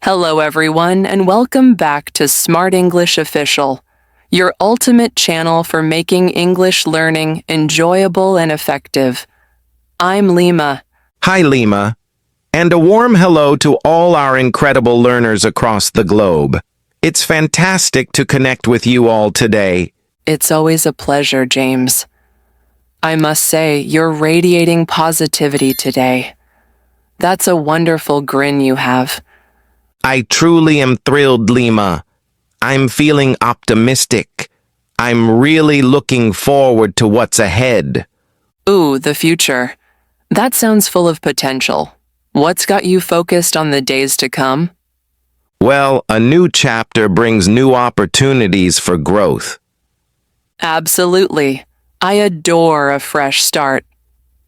Hello, everyone, and welcome back to Smart English Official, your ultimate channel for making English learning enjoyable and effective. I'm Lima. Hi, Lima, and a warm hello to all our incredible learners across the globe. It's fantastic to connect with you all today. It's always a pleasure, James. I must say, you're radiating positivity today. That's a wonderful grin you have. I truly am thrilled, Lima. I'm feeling optimistic. I'm really looking forward to what's ahead. Ooh, the future. That sounds full of potential. What's got you focused on the days to come? Well, a new chapter brings new opportunities for growth. Absolutely. I adore a fresh start.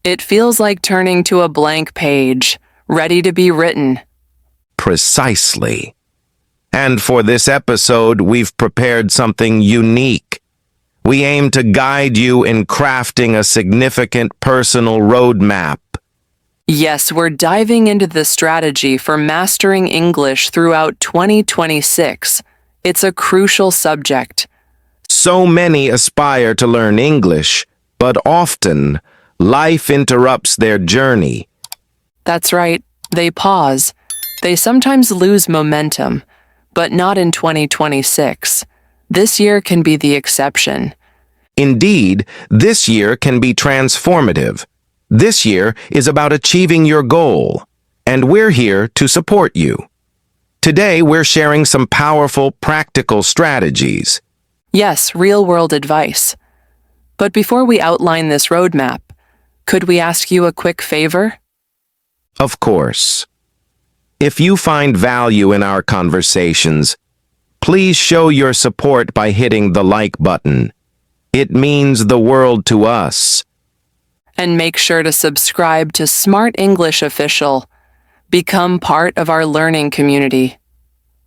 It feels like turning to a blank page, ready to be written. Precisely. And for this episode, we've prepared something unique. We aim to guide you in crafting a significant personal roadmap. Yes, we're diving into the strategy for mastering English throughout 2026. It's a crucial subject. So many aspire to learn English, but often life interrupts their journey. That's right. They pause. They sometimes lose momentum, but not in 2026. This year can be the exception. Indeed, this year can be transformative. This year is about achieving your goal, and we're here to support you. Today, we're sharing some powerful, practical strategies. Yes, real-world advice. But before we outline this roadmap, could we ask you a quick favor? Of course. If you find value in our conversations, please show your support by hitting the like button. It means the world to us. And make sure to subscribe to Smart English Official. Become part of our learning community.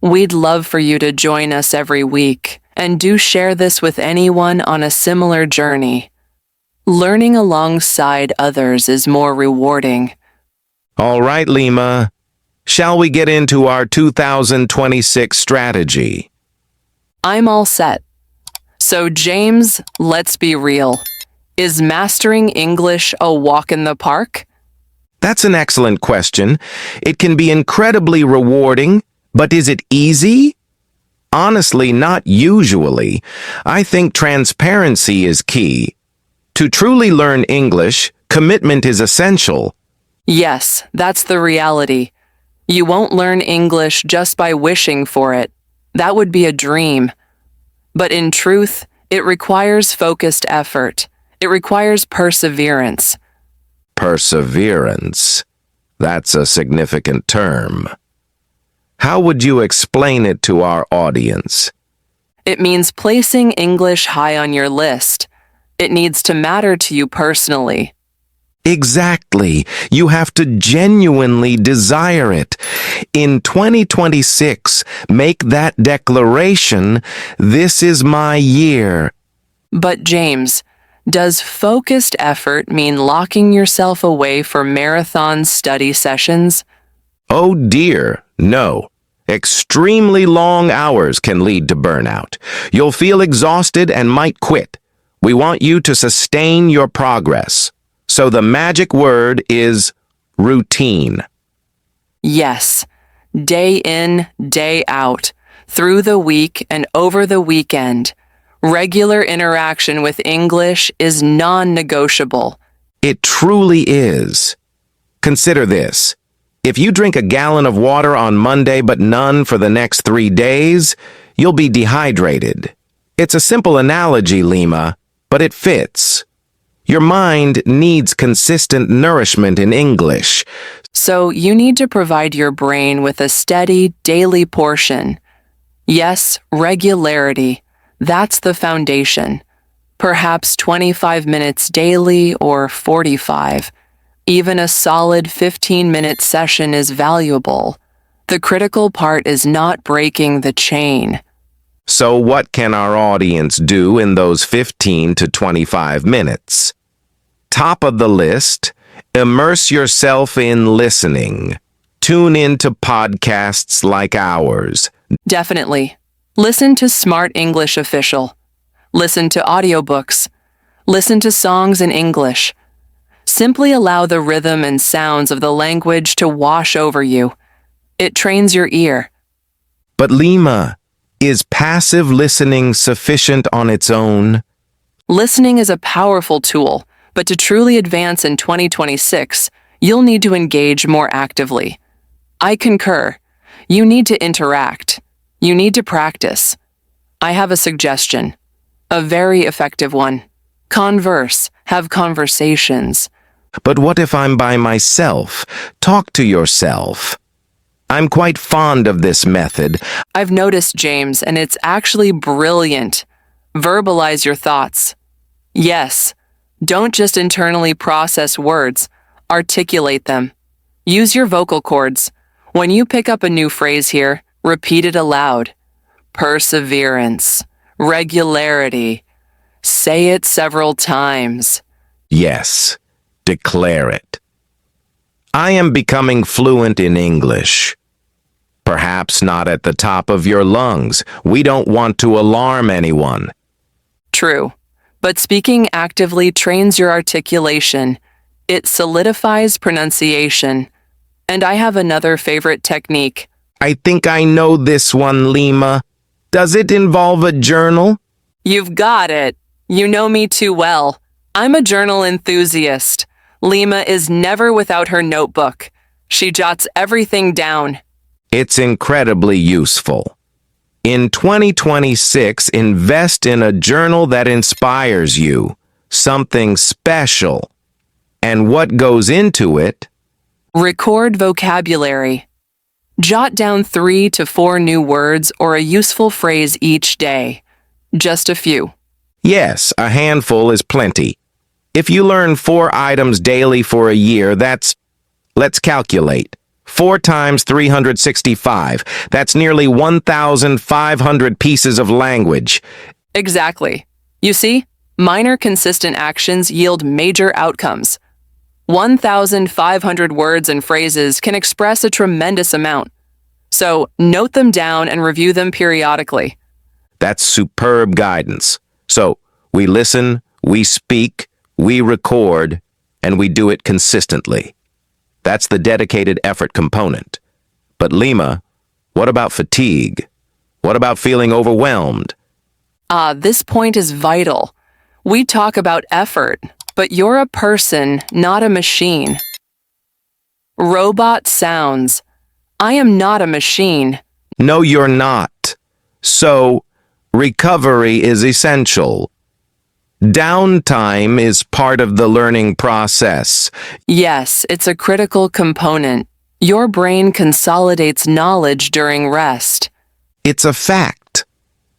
We'd love for you to join us every week, and do share this with anyone on a similar journey. Learning alongside others is more rewarding. All right, Lima. Shall we get into our 2026 strategy? I'm all set. So, James, let's be real. Is mastering English a walk in the park? That's an excellent question. It can be incredibly rewarding, but is it easy? Honestly, not usually. I think transparency is key. To truly learn English, commitment is essential. Yes, that's the reality. You won't learn English just by wishing for it. That would be a dream. But in truth, it requires focused effort. It requires perseverance. Perseverance. That's a significant term. How would you explain it to our audience? It means placing English high on your list. It needs to matter to you personally. Exactly. You have to genuinely desire it. In 2026, make that declaration, "This is my year." But James, does focused effort mean locking yourself away for marathon study sessions? Oh dear, no. Extremely long hours can lead to burnout. You'll feel exhausted and might quit. We want you to sustain your progress. So the magic word is routine. Yes. Day in, day out, through the week and over the weekend. Regular interaction with English is non-negotiable. It truly is. Consider this. If you drink a gallon of water on Monday but none for the next 3 days, you'll be dehydrated. It's a simple analogy, Lima, but it fits. Your mind needs consistent nourishment in English. So you need to provide your brain with a steady, daily portion. Yes, regularity. That's the foundation. Perhaps 25 minutes daily or 45. Even a solid 15-minute session is valuable. The critical part is not breaking the chain. So what can our audience do in those 15 to 25 minutes? Top of the list, immerse yourself in listening. tune into podcasts like ours. Definitely. Listen to Smart English Official. Listen to audiobooks. Listen to songs in English. Simply allow the rhythm and sounds of the language to wash over you. It trains your ear. But Lima, is passive listening sufficient on its own? Listening is a powerful tool, but to truly advance in 2026, you'll need to engage more actively. I concur. You need to interact. You need to practice. I have a suggestion. A very effective one. Converse. Have conversations. But what if I'm by myself? Talk to yourself. I'm quite fond of this method. I've noticed, James, and it's actually brilliant. Verbalize your thoughts. Yes. Don't just internally process words. Articulate them. Use your vocal cords. When you pick up a new phrase here, repeat it aloud. Perseverance. Regularity. Say it several times. Yes, declare it. I am becoming fluent in English. Perhaps not at the top of your lungs. We don't want to alarm anyone. True, but speaking actively trains your articulation. It solidifies pronunciation. And I have another favorite technique. I think I know this one, Lima. Does it involve a journal? You've got it. You know me too well. I'm a journal enthusiast. Lima is never without her notebook. She jots everything down. It's incredibly useful. In 2026, invest in a journal that inspires you, something special. And what goes into it? Record vocabulary. Jot down 3 to 4 new words or a useful phrase each day. Just a few. Yes, a handful is plenty. If you learn 4 items daily for a year, let's calculate. 4 times 365. That's nearly 1,500 pieces of language. Exactly. You see, minor consistent actions yield major outcomes. 1,500 words and phrases can express a tremendous amount. So, note them down and review them periodically. That's superb guidance. So, we listen, we speak, we record, and we do it consistently. That's the dedicated effort component. But Lima, what about fatigue? What about feeling overwhelmed? This point is vital. We talk about effort, but you're a person, not a machine. Robot sounds. I am not a machine. No, you're not. So, recovery is essential. Downtime is part of the learning process. Yes, it's a critical component. Your brain consolidates knowledge during rest. It's a fact.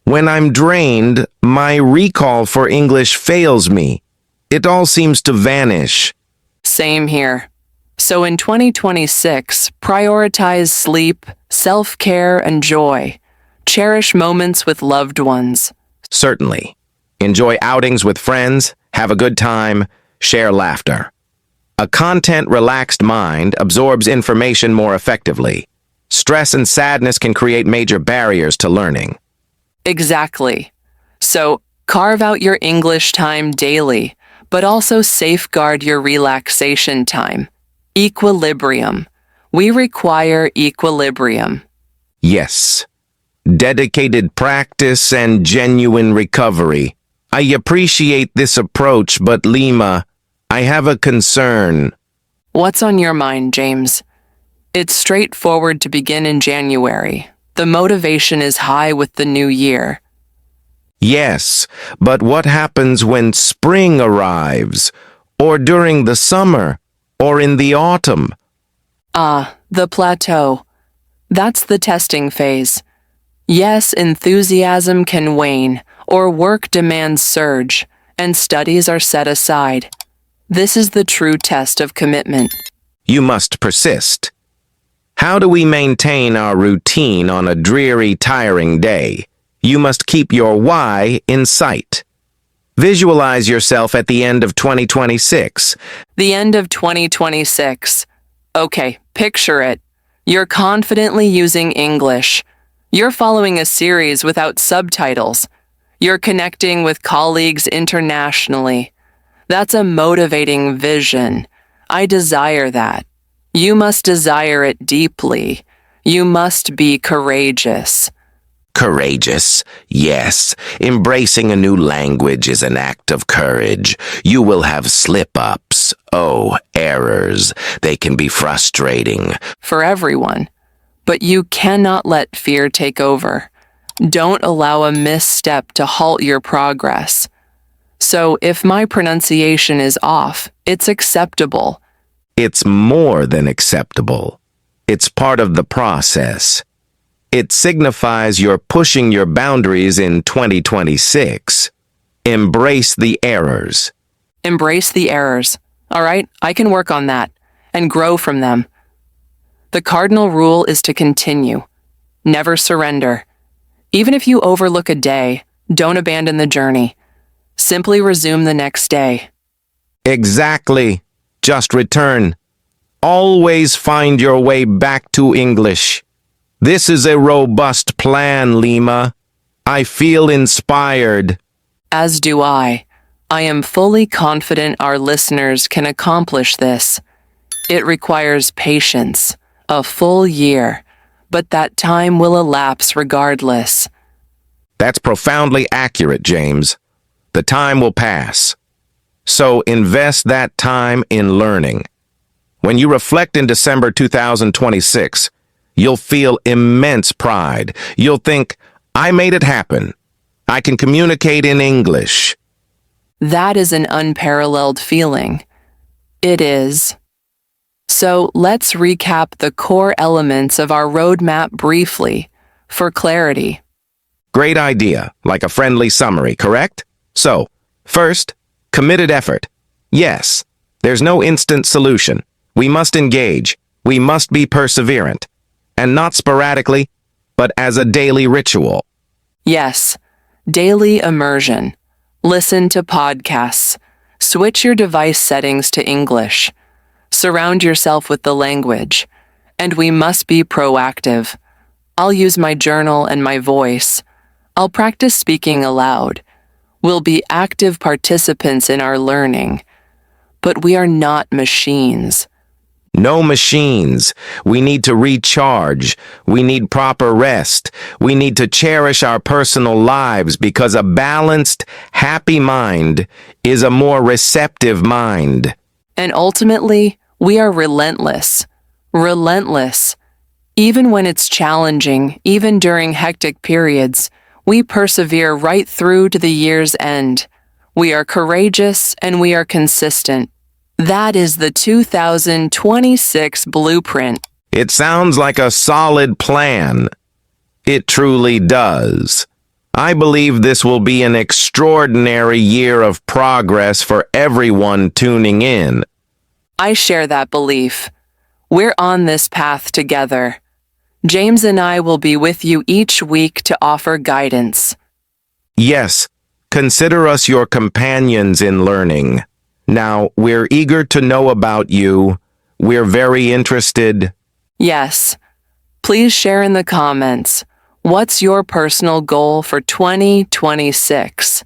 When I'm drained, my recall for English fails me. It all seems to vanish. Same here. So in 2026, prioritize sleep, self-care, and joy. Cherish moments with loved ones. Certainly. Enjoy outings with friends, have a good time, share laughter. A content-relaxed mind absorbs information more effectively. Stress and sadness can create major barriers to learning. Exactly. So carve out your English time daily, but also safeguard your relaxation time. Equilibrium. We require equilibrium. Yes. Dedicated practice and genuine recovery. I appreciate this approach, but Lima, I have a concern. What's on your mind, James? It's straightforward to begin in January. The motivation is high with the new year. Yes, but what happens when spring arrives, or during the summer, or in the autumn? The plateau. That's the testing phase. Yes, enthusiasm can wane, or work demands surge, and studies are set aside. This is the true test of commitment. You must persist. How do we maintain our routine on a dreary, tiring day? You must keep your why in sight. Visualize yourself at the end of 2026. The end of 2026. Okay, picture it. You're confidently using English. You're following a series without subtitles. You're connecting with colleagues internationally. That's a motivating vision. I desire that. You must desire it deeply. You must be courageous. Courageous, yes. Embracing a new language is an act of courage. You will have slip-ups. Oh, errors. They can be frustrating. For everyone. But you cannot let fear take over. Don't allow a misstep to halt your progress. So if my pronunciation is off, it's acceptable. It's more than acceptable. It's part of the process. It signifies you're pushing your boundaries in 2026. Embrace the errors. Embrace the errors. All right, I can work on that and grow from them. The cardinal rule is to continue. Never surrender. Even if you overlook a day, don't abandon the journey. Simply resume the next day. Exactly. Just return. Always find your way back to English. This is a robust plan, Lima. I feel inspired. As do I. I am fully confident our listeners can accomplish this. It requires patience, a full year, but that time will elapse regardless. That's profoundly accurate, James. The time will pass. So invest that time in learning. When you reflect in December 2026, you'll feel immense pride. You'll think, I made it happen. I can communicate in English. That is an unparalleled feeling. It is. So let's recap the core elements of our roadmap briefly, for clarity. Great idea, like a friendly summary, correct? So, first, committed effort. Yes, there's no instant solution. We must engage. We must be perseverant. And not sporadically, but as a daily ritual. Yes, daily immersion. Listen to podcasts. Switch your device settings to English. Surround yourself with the language. And we must be proactive. I'll use my journal and my voice. I'll practice speaking aloud. We'll be active participants in our learning. But we are not machines. No machines. We need to recharge. We need proper rest. We need to cherish our personal lives because a balanced, happy mind is a more receptive mind. And ultimately, we are relentless. Relentless. Even when it's challenging, even during hectic periods, we persevere right through to the year's end. We are courageous and we are consistent. That is the 2026 blueprint. It sounds like a solid plan. It truly does. I believe this will be an extraordinary year of progress for everyone tuning in. I share that belief. We're on this path together. James and I will be with you each week to offer guidance. Yes, consider us your companions in learning. Now, we're eager to know about you. We're very interested. Yes. Please share in the comments. What's your personal goal for 2026?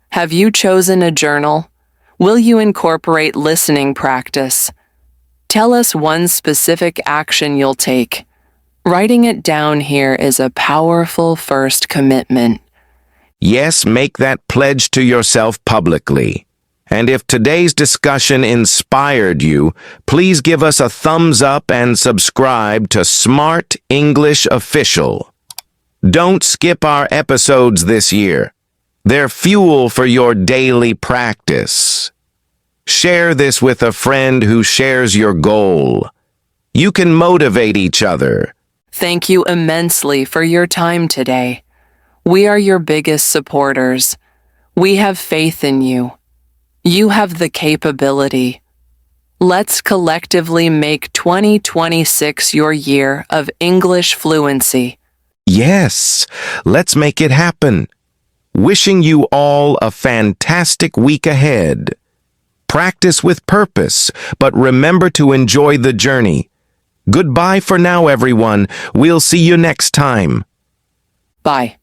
Have you chosen a journal? Will you incorporate listening practice? Tell us one specific action you'll take. Writing it down here is a powerful first commitment. Yes, make that pledge to yourself publicly. And if today's discussion inspired you, please give us a thumbs up and subscribe to Smart English Official. Don't skip our episodes this year. They're fuel for your daily practice. Share this with a friend who shares your goal. You can motivate each other. Thank you immensely for your time today. We are your biggest supporters. We have faith in you. You have the capability. Let's collectively make 2026 your year of English fluency. Yes, let's make it happen. Wishing you all a fantastic week ahead. Practice with purpose, but remember to enjoy the journey. Goodbye for now, everyone. We'll see you next time. Bye.